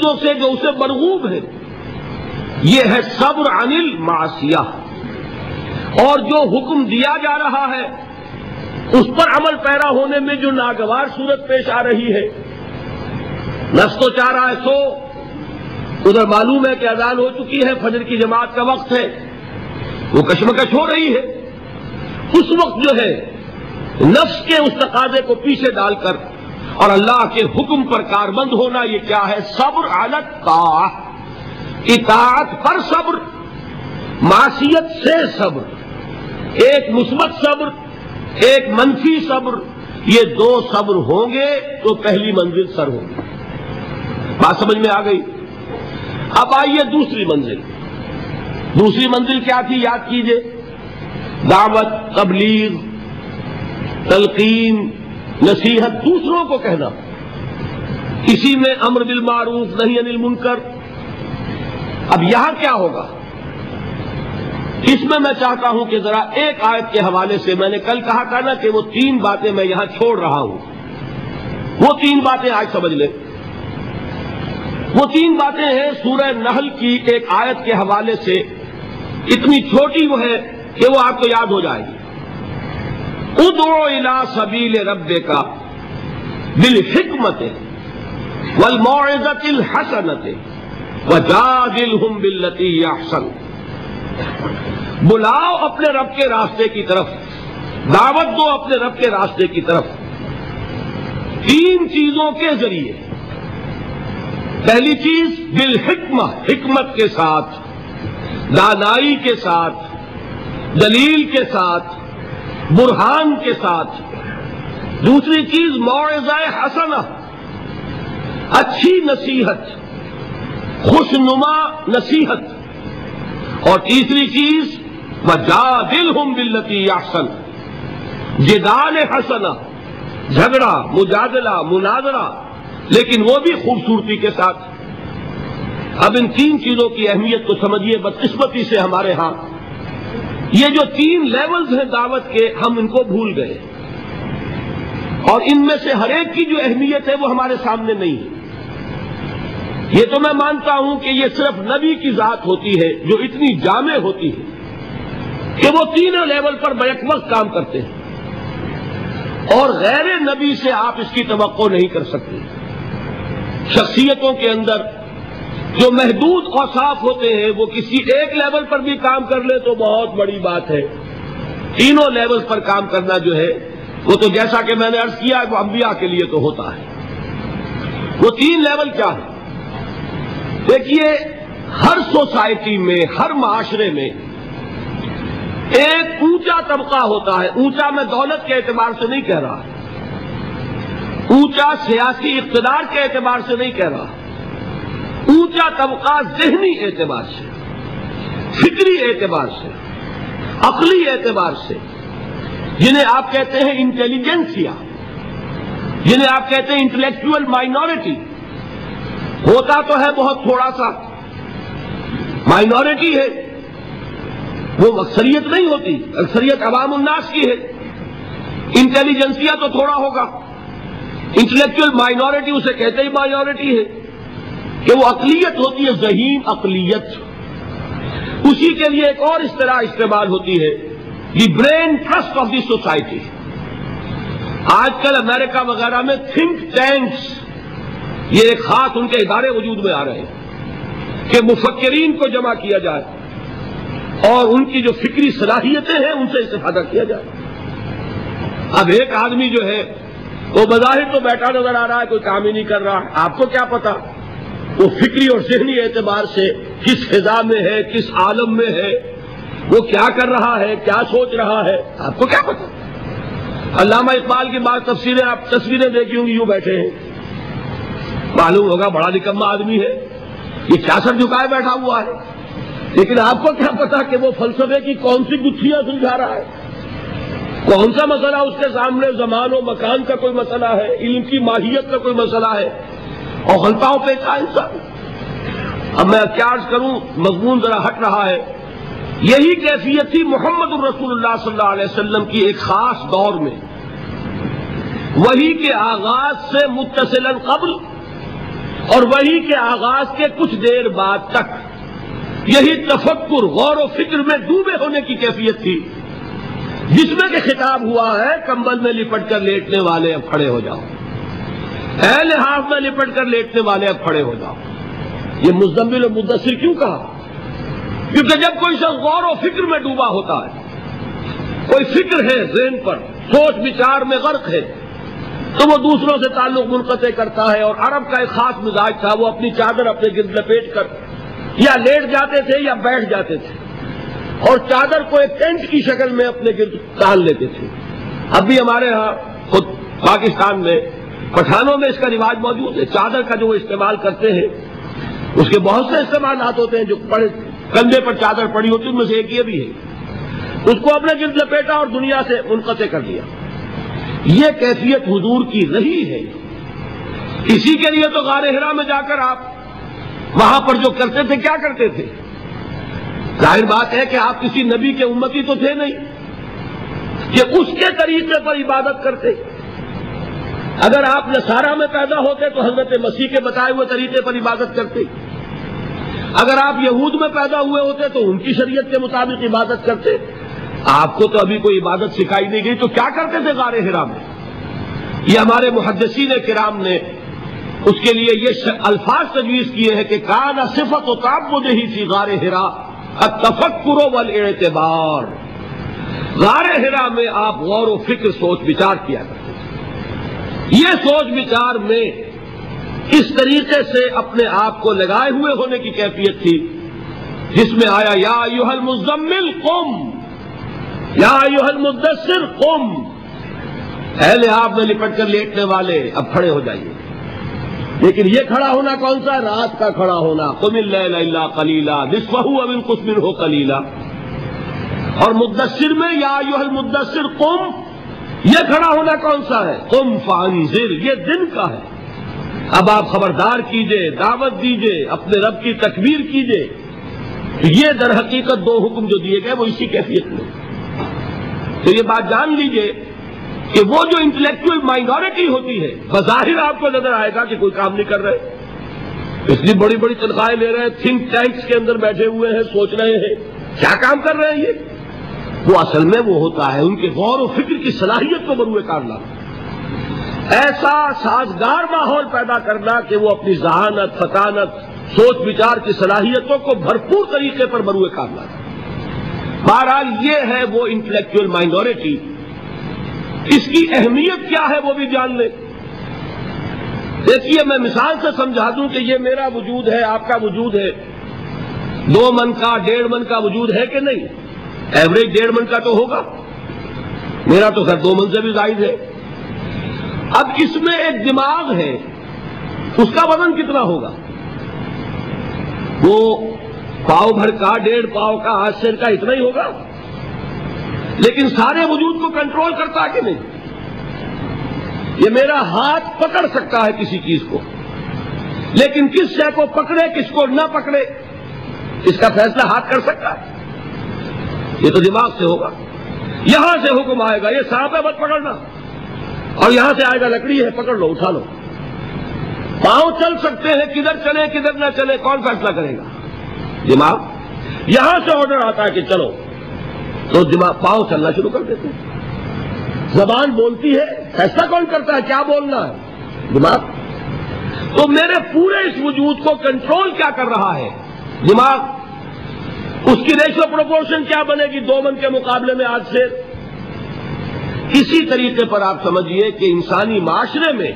چیزوں سے جو اسے مرغوب ہے، یہ ہے صبر عن المعصیہ، اور جو حکم دیا جا رہا ہے اس پر عمل پیرا ہونے میں جو ناگوار صورت پیش آ رہی ہے، نفس تو چاہ رہا ہے سو، ادھر معلوم ہے کہ اذان ہو چکی ہے، فجر کی جماعت کا وقت ہے، وہ کشمکش ہو رہی ہے، اس وقت جو ہے نفس کے اس تقاضے کو پیچھے ڈال کر اور اللہ کے حکم پر کاربند ہونا، یہ کیا ہے؟ صبر علی الطاعہ، اطاعت پر صبر، معصیت سے صبر، ایک مثبت صبر ایک منفی صبر، یہ دو صبر ہوں گے تو پہلی منزل سر ہوگی۔ بات سمجھ میں آ گئی؟ اب آئیے دوسری منزل۔ دوسری منزل کیا تھی؟ یاد کیجئے، دعوت، تبلیغ، تلقین، نصیحت، دوسروں کو کہنا، اسی میں امر بالمعروف نہی عن المنکر۔ اب یہاں کیا ہوگا؟ اس میں میں چاہتا ہوں کہ ذرا ایک آیت کے حوالے سے، میں نے کل کہا تھا نا کہ وہ تین باتیں میں یہاں چھوڑ رہا ہوں، وہ تین باتیں آج سمجھ لیں۔ وہ تین باتیں ہیں سورہ نحل کی ایک آیت کے حوالے سے، اتنی چھوٹی وہ ہے کہ وہ آپ کو یاد ہو جائے گی۔ ادعو الی سبیل ربک بالحکمت والموعظۃ الحسنۃ وجادلہم باللتی ہی احسن۔ بلاؤ اپنے رب کے راستے کی طرف، دعوت دو اپنے رب کے راستے کی طرف تین چیزوں کے ذریعے۔ پہلی چیز بالحکمہ، حکمت کے ساتھ، دانائی کے ساتھ، دلیل کے ساتھ، برہان کے ساتھ۔ دوسری چیز موعظہ حسنہ، اچھی نصیحت، خوشنما نصیحت۔ اور تیسری چیز وجادلہم باللتی احسن، جدال حسنہ، جھگڑا، مجادلہ، مناظرہ، لیکن وہ بھی خوبصورتی کے ساتھ۔ اب ان تین چیزوں کی اہمیت کو سمجھیے۔ بدقسمتی سے ہمارے ہاں یہ جو تین لیولز ہیں دعوت کے، ہم ان کو بھول گئے، اور ان میں سے ہر ایک کی جو اہمیت ہے وہ ہمارے سامنے نہیں ہے۔ یہ تو میں مانتا ہوں کہ یہ صرف نبی کی ذات ہوتی ہے جو اتنی جامع ہوتی ہے کہ وہ تینوں لیول پر بیک وقت کام کرتے ہیں، اور غیر نبی سے آپ اس کی توقع نہیں کر سکتے۔ شخصیتوں کے اندر جو محدود اوصاف ہوتے ہیں وہ کسی ایک لیول پر بھی کام کر لے تو بہت بڑی بات ہے۔ تینوں لیول پر کام کرنا جو ہے وہ تو جیسا کہ میں نے عرض کیا وہ انبیاء کے لیے تو ہوتا ہے۔ وہ تین لیول کیا ہے؟ دیکھیے، ہر سوسائٹی میں، ہر معاشرے میں ایک اونچا طبقہ ہوتا ہے۔ اونچا میں دولت کے اعتبار سے نہیں کہہ رہا، اونچا سیاسی اقتدار کے اعتبار سے نہیں کہہ رہا، اونچا طبقہ ذہنی اعتبار سے، فکری اعتبار سے، عقلی اعتبار سے، جنہیں آپ کہتے ہیں انٹیلیجنسیا، جنہیں آپ کہتے ہیں انٹلیکچوئل مائنورٹی۔ ہوتا تو ہے بہت تھوڑا سا، مائنورٹی ہے، وہ اکثریت نہیں ہوتی، اکثریت عوام الناس کی ہے۔ انٹیلیجنسیا تو تھوڑا ہوگا، انٹلیکچوئل مائنورٹی اسے کہتے ہی مائنورٹی ہے کہ وہ اقلیت ہوتی ہے، ذہین اقلیت۔ اسی کے لیے ایک اور اصطلاح استعمال ہوتی ہے، دی brain trust of the society. آج کل امریکہ وغیرہ میں تھنک ٹینکس، یہ ایک خاص ان کے ادارے وجود میں آ رہے ہیں کہ مفکرین کو جمع کیا جائے اور ان کی جو فکری صلاحیتیں ہیں ان سے استفادہ کیا جائے۔ اب ایک آدمی جو ہے وہ بظاہر تو بیٹھا نظر آ رہا ہے، کوئی کام ہی نہیں کر رہا، آپ کو کیا پتا وہ فکری اور ذہنی اعتبار سے کس فضا میں ہے، کس عالم میں ہے، وہ کیا کر رہا ہے، کیا سوچ رہا ہے، آپ کو کیا پتا۔ علامہ اقبال کی بات تفسیریں آپ تصویریں دیکھی ہوں گی، یوں بیٹھے ہیں، معلوم ہوگا بڑا نکما آدمی ہے، یہ کیا سر جھکائے بیٹھا ہوا ہے، لیکن آپ کو کیا پتا کہ وہ فلسفے کی کون سی گتھیاں سلجھا رہا ہے، کون سا مسئلہ اس کے سامنے، زمان و مکان کا کوئی مسئلہ ہے، علم کی ماہیت کا کوئی مسئلہ ہے، اور غلطاؤں پہ کا انسان۔ اب میں کیا عرض کروں، مضمون ذرا ہٹ رہا ہے۔ یہی کیفیت تھی محمد الرسول اللہ صلی اللہ علیہ وسلم کی ایک خاص دور میں، وحی کے آغاز سے متصلاً قبل اور وحی کے آغاز کے کچھ دیر بعد تک یہی تفکر، غور و فکر میں ڈوبے ہونے کی کیفیت تھی، جس میں کہ خطاب ہوا ہے کمبل میں لپٹ کر لیٹنے والے اب کھڑے ہو جاؤ، اے لحاف میں لپٹ کر لیٹنے والے اب کھڑے ہو جاؤ۔ یہ مزمل و مدثر کیوں کہا؟ کیونکہ جب کوئی شخص غور و فکر میں ڈوبا ہوتا ہے، کوئی فکر ہے ذہن پر، سوچ بچار میں غرق ہے، تو وہ دوسروں سے تعلق منقطع کرتا ہے۔ اور عرب کا ایک خاص مزاج تھا، وہ اپنی چادر اپنے گرد لپیٹ کر یا لیٹ جاتے تھے یا بیٹھ جاتے تھے، اور چادر کو ایک ٹینٹ کی شکل میں اپنے گرد ٹال لیتے تھے۔ اب بھی ہمارے ہاں خود پاکستان میں پٹھانوں میں اس کا رواج موجود ہے، چادر کا جو وہ استعمال کرتے ہیں، اس کے بہت سے استعمالات ہوتے ہیں، جو کندھے پر چادر پڑی ہوتی ہے، ان میں سے ایک یہ بھی ہے، اس کو اپنے گرد لپیٹا اور دنیا سے منقطع کر دیا۔ یہ کیفیت حضور کی رہی ہے، اسی کے لیے تو غار حرا میں جا کر آپ وہاں پر جو کرتے تھے، کیا کرتے تھے؟ ظاہر بات ہے کہ آپ کسی نبی کے امتی تو تھے نہیں کہ اس کے طریقے پر عبادت کرتے۔ اگر آپ نصارہ میں پیدا ہوتے تو حضرت مسیح کے بتائے ہوئے طریقے پر عبادت کرتے، اگر آپ یہود میں پیدا ہوئے ہوتے تو ان کی شریعت کے مطابق عبادت کرتے۔ آپ کو تو ابھی کوئی عبادت سکھائی نہیں گئی، تو کیا کرتے تھے غار حرا میں؟ یہ ہمارے محدثین کرام نے اس کے لیے یہ الفاظ تجویز کیے ہیں کہ کان صفت و تعبدہ فی غار حرا التفکر والاعتبار۔ غار حرا میں آپ غور و فکر، سوچ بچار کیا کرتے تھے۔ یہ سوچ بچار میں اس طریقے سے اپنے آپ کو لگائے ہوئے ہونے کی کیفیت تھی، جس میں آیا یا ایھا المزمل قم، یا ایھا المدثر قم، اے لحاف میں لپٹ کر لیٹنے والے اب کھڑے ہو جائیے۔ لیکن یہ کھڑا ہونا کون سا؟ رات کا کھڑا ہونا، قم اللیل الا قلیلا نصفہ او انقص منہ قلیلا۔ اور مدثر میں یا ایھا المدثر قم، یہ کھڑا ہونا کون سا ہے؟ قم فانذر، یہ دن کا ہے۔ اب آپ خبردار کیجئے، دعوت دیجئے، اپنے رب کی تکبیر کیجئے۔ یہ در حقیقت دو حکم جو دیے گئے وہ اسی کیفیت میں۔ تو یہ بات جان لیجئے کہ وہ جو انٹلیکچوئل مائنورٹی ہوتی ہے، بظاہر آپ کو نظر آئے گا کہ کوئی کام نہیں کر رہے، اس لیے بڑی بڑی تنخواہیں لے رہے ہیں، تھنک ٹینکس کے اندر بیٹھے ہوئے ہیں، سوچ رہے ہیں کیا کام کر رہے ہیں یہ، وہ اصل میں وہ ہوتا ہے ان کے غور و فکر کی صلاحیت کو بروئے کار لانا، ایسا سازگار ماحول پیدا کرنا کہ وہ اپنی ذہانت، فطانت، سوچ بچار کی صلاحیتوں کو بھرپور طریقے پر بروئے کار لانا۔ بہرحال یہ ہے وہ انٹلیکچوئل مائنورٹی، اس کی اہمیت کیا ہے وہ بھی جان لیں۔ دیکھیے میں مثال سے سمجھا دوں کہ یہ میرا وجود ہے، آپ کا وجود ہے، 2 من کا 1.5 من کا وجود ہے کہ نہیں؟ ایوریج 1.5 من کا تو ہوگا، میرا تو خیر 2 من سے بھی زائد ہے۔ اب اس میں ایک دماغ ہے، اس کا وزن کتنا ہوگا؟ وہ پاؤ بھر کا، 1.5 پاؤ کا، 8 سیر کا، اتنا ہی ہوگا، لیکن سارے وجود کو کنٹرول کرتا ہے کہ نہیں؟ یہ میرا ہاتھ پکڑ سکتا ہے کسی چیز کو، لیکن کس شے کو پکڑے کس کو نہ پکڑے اس کا فیصلہ ہاتھ کر سکتا ہے؟ یہ تو دماغ سے ہوگا۔ یہاں سے حکم آئے گا یہ سانپ ہے مت پکڑنا، اور یہاں سے آئے گا لکڑی ہے پکڑ لو، اٹھا لو۔ پاؤں چل سکتے ہیں، کدھر چلے کدھر نہ چلے کون فیصلہ کرے گا؟ دماغ۔ یہاں سے آرڈر آتا ہے کہ چلو، تو دماغ پاؤں چلنا شروع کر دیتے ہیں۔ زبان بولتی ہے، فیصلہ کون کرتا ہے کیا بولنا ہے؟ دماغ۔ تو میرے پورے اس وجود کو کنٹرول کیا کر رہا ہے؟ دماغ۔ اس کی ریشو پروپورشن کیا بنے گی 2 من کے مقابلے میں آج سے؟ اسی طریقے پر آپ سمجھیے کہ انسانی معاشرے میں